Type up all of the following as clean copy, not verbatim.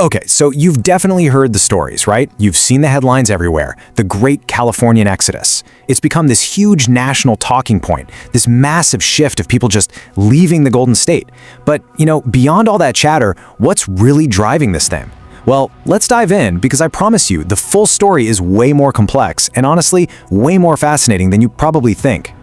Okay, so you've definitely heard the stories, right? You've seen the headlines everywhere. The Great Californian Exodus. It's become this huge national talking point, this massive shift of people just leaving the Golden State. But, beyond all that chatter, what's really driving this thing? Well, let's dive in because I promise you, the full story is way more complex and honestly, way more fascinating than you probably think.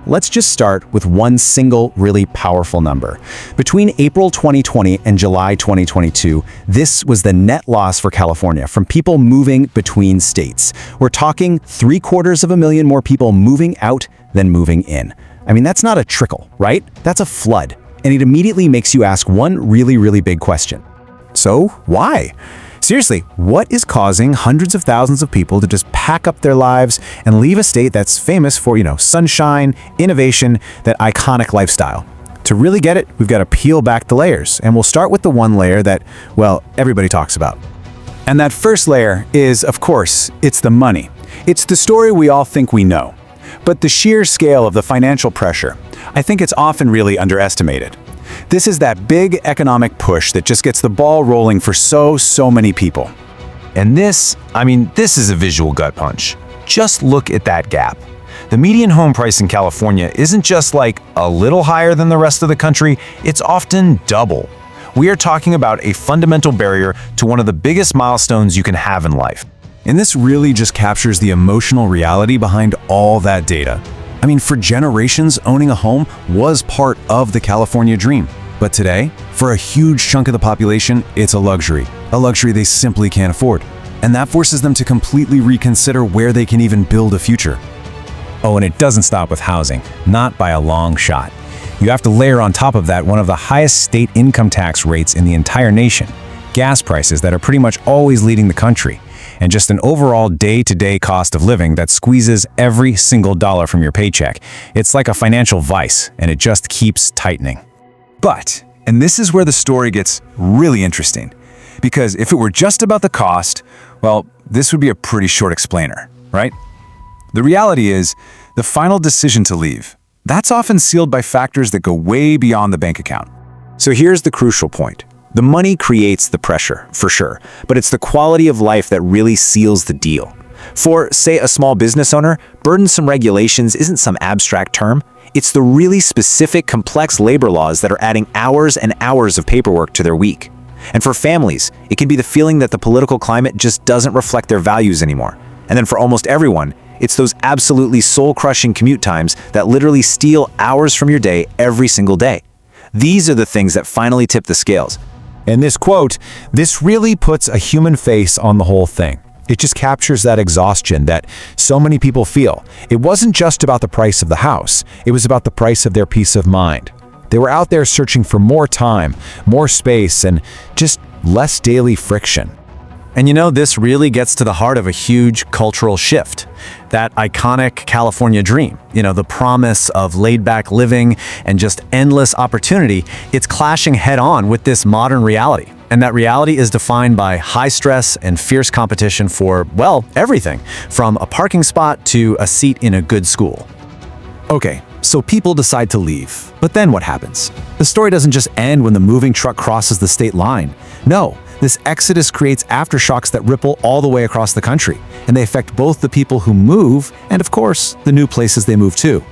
Let's just start with one single really powerful number. Between April 2020 and July 2022, this was the net loss for California from people moving between states. We're talking 750,000 more people moving out than moving in. I mean, that's not a trickle, right? That's a flood. And it immediately makes you ask one really, really big question. So, why? Seriously, what is causing hundreds of thousands of people to just pack up their lives and leave a state that's famous for, sunshine, innovation, that iconic lifestyle? To really get it, we've got to peel back the layers, and we'll start with the one layer that, everybody talks about. And that first layer is, of course, it's the money. It's the story we all think we know. But the sheer scale of the financial pressure, I think it's often really underestimated. This is that big economic push that just gets the ball rolling for so many people. And this is a visual gut punch. Just look at that gap. The median home price in California isn't just like a little higher than the rest of the country, it's often double. We are talking about a fundamental barrier to one of the biggest milestones you can have in life. And this really just captures the emotional reality behind all that data. For generations, owning a home was part of the California dream. But today, for a huge chunk of the population, it's a luxury they simply can't afford. And that forces them to completely reconsider where they can even build a future. Oh, and it doesn't stop with housing, not by a long shot. You have to layer on top of that one of the highest state income tax rates in the entire nation, gas prices that are pretty much always leading the country, and just an overall day-to-day cost of living that squeezes every single dollar from your paycheck. It's like a financial vice, and it just keeps tightening. But, and this is where the story gets really interesting, because if it were just about the cost, this would be a pretty short explainer, right? The reality is, the final decision to leave, that's often sealed by factors that go way beyond the bank account. So here's the crucial point. The money creates the pressure, for sure, but it's the quality of life that really seals the deal. For, say, a small business owner, burdensome regulations isn't some abstract term. It's the really specific, complex labor laws that are adding hours and hours of paperwork to their week. And for families, it can be the feeling that the political climate just doesn't reflect their values anymore. And then for almost everyone, it's those absolutely soul-crushing commute times that literally steal hours from your day every single day. These are the things that finally tip the scales. And this quote, this really puts a human face on the whole thing. It just captures that exhaustion that so many people feel. It wasn't just about the price of the house. It was about the price of their peace of mind. They were out there searching for more time, more space, and just less daily friction. And this really gets to the heart of a huge cultural shift. That iconic California dream, the promise of laid-back living and just endless opportunity, it's clashing head-on with this modern reality. And that reality is defined by high stress and fierce competition for, everything, from a parking spot to a seat in a good school. Okay, so people decide to leave. But then what happens? The story doesn't just end when the moving truck crosses the state line. No, this exodus creates aftershocks that ripple all the way across the country, and they affect both the people who move and, of course, the new places they move to.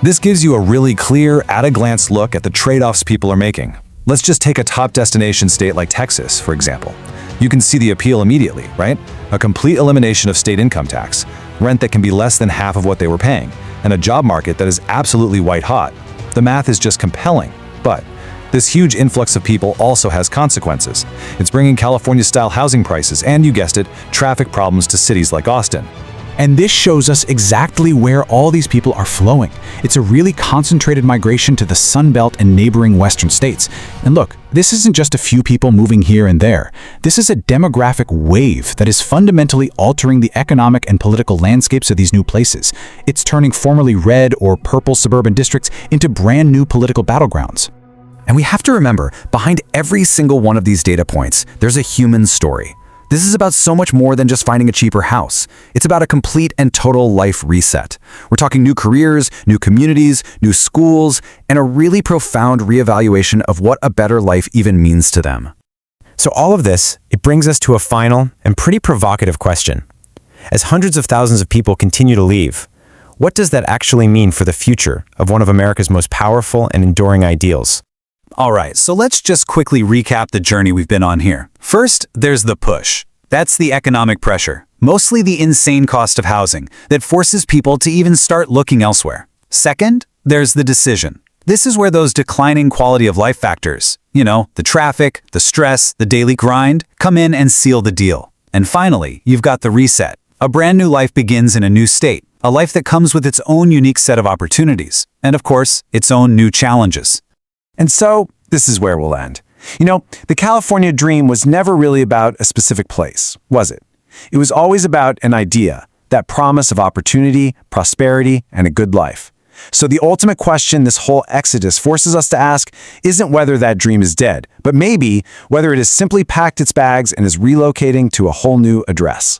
This gives you a really clear, at-a-glance look at the trade-offs people are making. Let's just take a top destination state like Texas, for example. You can see the appeal immediately, right? A complete elimination of state income tax, rent that can be less than half of what they were paying, and a job market that is absolutely white-hot. The math is just compelling, but this huge influx of people also has consequences. It's bringing California-style housing prices and, you guessed it, traffic problems to cities like Austin. And this shows us exactly where all these people are flowing. It's a really concentrated migration to the Sun Belt and neighboring western states. And look, this isn't just a few people moving here and there. This is a demographic wave that is fundamentally altering the economic and political landscapes of these new places. It's turning formerly red or purple suburban districts into brand new political battlegrounds. And we have to remember, behind every single one of these data points, there's a human story. This is about so much more than just finding a cheaper house. It's about a complete and total life reset. We're talking new careers, new communities, new schools, and a really profound reevaluation of what a better life even means to them. So all of this, it brings us to a final and pretty provocative question. As hundreds of thousands of people continue to leave, what does that actually mean for the future of one of America's most powerful and enduring ideals? All right, so let's just quickly recap the journey we've been on here. First, there's the push. That's the economic pressure, mostly the insane cost of housing, that forces people to even start looking elsewhere. Second, there's the decision. This is where those declining quality of life factors, the traffic, the stress, the daily grind, come in and seal the deal. And finally, you've got the reset. A brand new life begins in a new state, a life that comes with its own unique set of opportunities, and of course, its own new challenges. And so, this is where we'll end. The California dream was never really about a specific place, was it? It was always about an idea, that promise of opportunity, prosperity, and a good life. So the ultimate question this whole exodus forces us to ask isn't whether that dream is dead, but maybe whether it has simply packed its bags and is relocating to a whole new address.